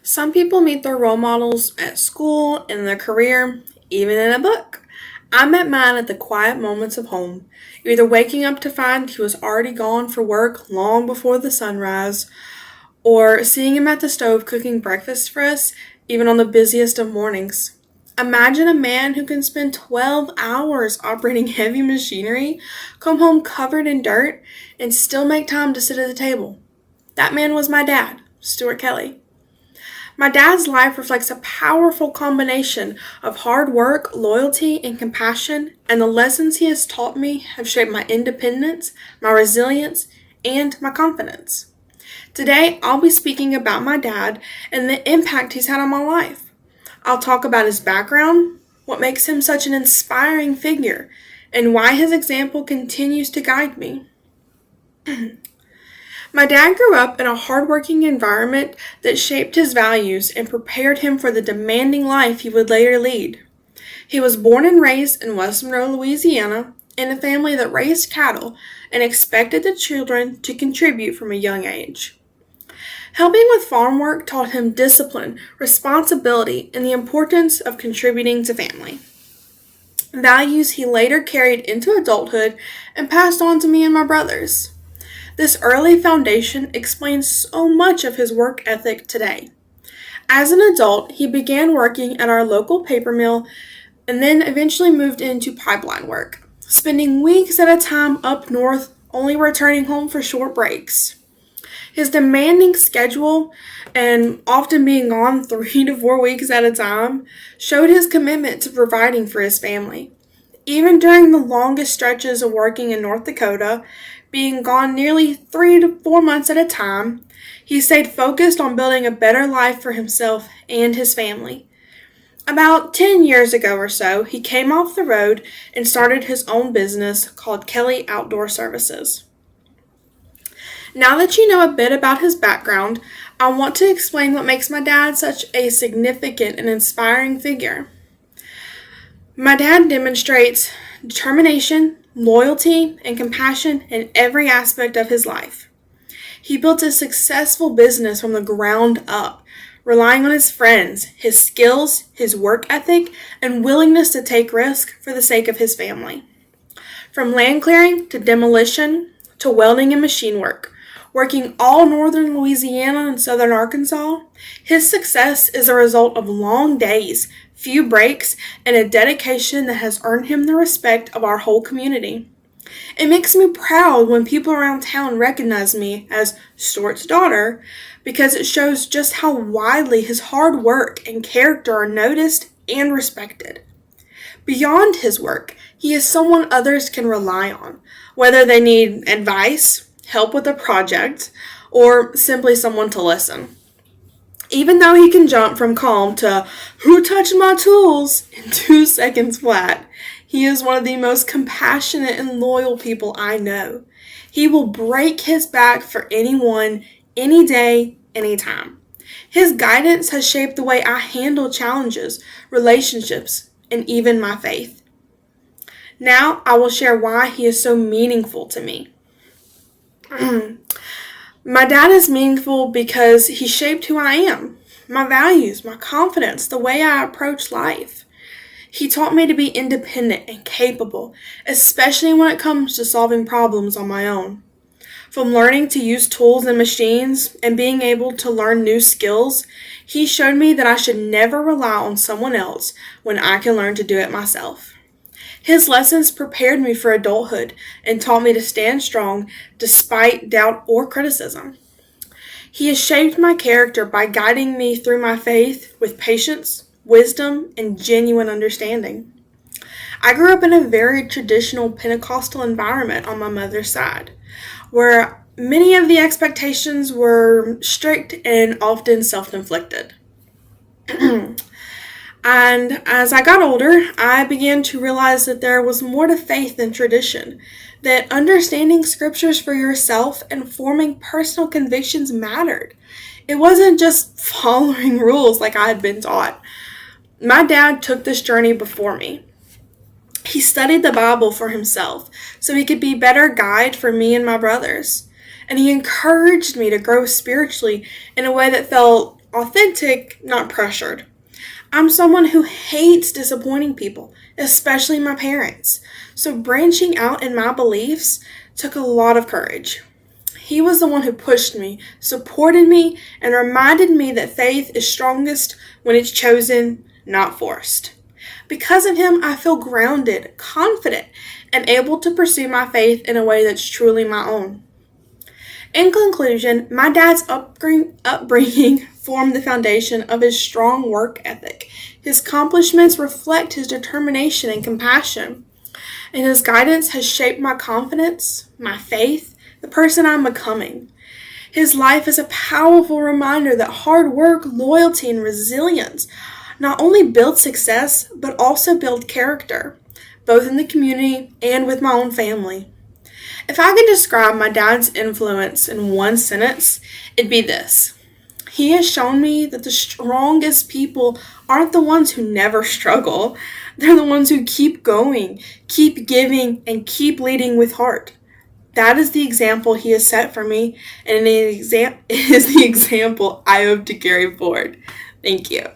Some people meet their role models at school, in their career, even in a book. I met mine at the quiet moments of home, either waking up to find he was already gone for work long before the sunrise, or seeing him at the stove cooking breakfast for us, even on the busiest of mornings. Imagine a man who can spend 12 hours operating heavy machinery, come home covered in dirt, and still make time to sit at the table. That man was my dad, Stuart Kelly. My dad's life reflects a powerful combination of hard work, loyalty, and compassion, and the lessons he has taught me have shaped my independence, my resilience, and my confidence. Today, I'll be speaking about my dad and the impact he's had on my life. I'll talk about his background, what makes him such an inspiring figure, and why his example continues to guide me. My dad grew up in a hardworking environment that shaped his values and prepared him for the demanding life he would later lead. He was born and raised in West Monroe, Louisiana, in a family that raised cattle and expected the children to contribute from a young age. Helping with farm work taught him discipline, responsibility, and the importance of contributing to family. Values he later carried into adulthood and passed on to me and my brothers. This early foundation explains so much of his work ethic today. As an adult, he began working at our local paper mill and then eventually moved into pipeline work, spending weeks at a time up north, only returning home for short breaks. His demanding schedule and often being gone 3 to 4 weeks at a time showed his commitment to providing for his family. Even during the longest stretches of working in North Dakota, being gone nearly 3 to 4 months at a time, he stayed focused on building a better life for himself and his family. About 10 years ago or so, he came off the road and started his own business called Kelly Outdoor Services. Now that you know a bit about his background, I want to explain what makes my dad such a significant and inspiring figure. My dad demonstrates determination, loyalty, and compassion in every aspect of his life. He built a successful business from the ground up, relying on his friends, his skills, his work ethic, and willingness to take risk for the sake of his family. From land clearing to demolition to welding and machine work, working all northern Louisiana and southern Arkansas, his success is a result of long days, few breaks, and a dedication that has earned him the respect of our whole community. It makes me proud when people around town recognize me as Stuart's daughter because it shows just how widely his hard work and character are noticed and respected. Beyond his work, he is someone others can rely on, whether they need advice, help with a project, or simply someone to listen. Even though he can jump from calm to "who touched my tools" in 2 seconds flat, he is one of the most compassionate and loyal people I know. He will break his back for anyone, any day, anytime. His guidance has shaped the way I handle challenges, relationships, and even my faith. Now I will share why he is so meaningful to me. My dad is meaningful because he shaped who I am, my values, my confidence, the way I approach life. He taught me to be independent and capable, especially when it comes to solving problems on my own. From learning to use tools and machines and being able to learn new skills, he showed me that I should never rely on someone else when I can learn to do it myself. His lessons prepared me for adulthood and taught me to stand strong despite doubt or criticism. He has shaped my character by guiding me through my faith with patience, wisdom, and genuine understanding. I grew up in a very traditional Pentecostal environment on my mother's side, where many of the expectations were strict and often self-inflicted. And as I got older, I began to realize that there was more to faith than tradition, that understanding scriptures for yourself and forming personal convictions mattered. It wasn't just following rules like I had been taught. My dad took this journey before me. He studied the Bible for himself so he could be a better guide for me and my brothers. And he encouraged me to grow spiritually in a way that felt authentic, not pressured. I'm someone who hates disappointing people, especially my parents. So branching out in my beliefs took a lot of courage. He was the one who pushed me, supported me, and reminded me that faith is strongest when it's chosen, not forced. Because of him, I feel grounded, confident, and able to pursue my faith in a way that's truly my own. In conclusion, my dad's upbringing formed the foundation of his strong work ethic. His accomplishments reflect his determination and compassion, and his guidance has shaped my confidence, my faith, the person I'm becoming. His life is a powerful reminder that hard work, loyalty, and resilience not only build success, but also build character, both in the community and with my own family. If I could describe my dad's influence in one sentence, it'd be this. He has shown me that the strongest people aren't the ones who never struggle. They're the ones who keep going, keep giving, and keep leading with heart. That is the example he has set for me, and it is the example I hope to carry forward. Thank you.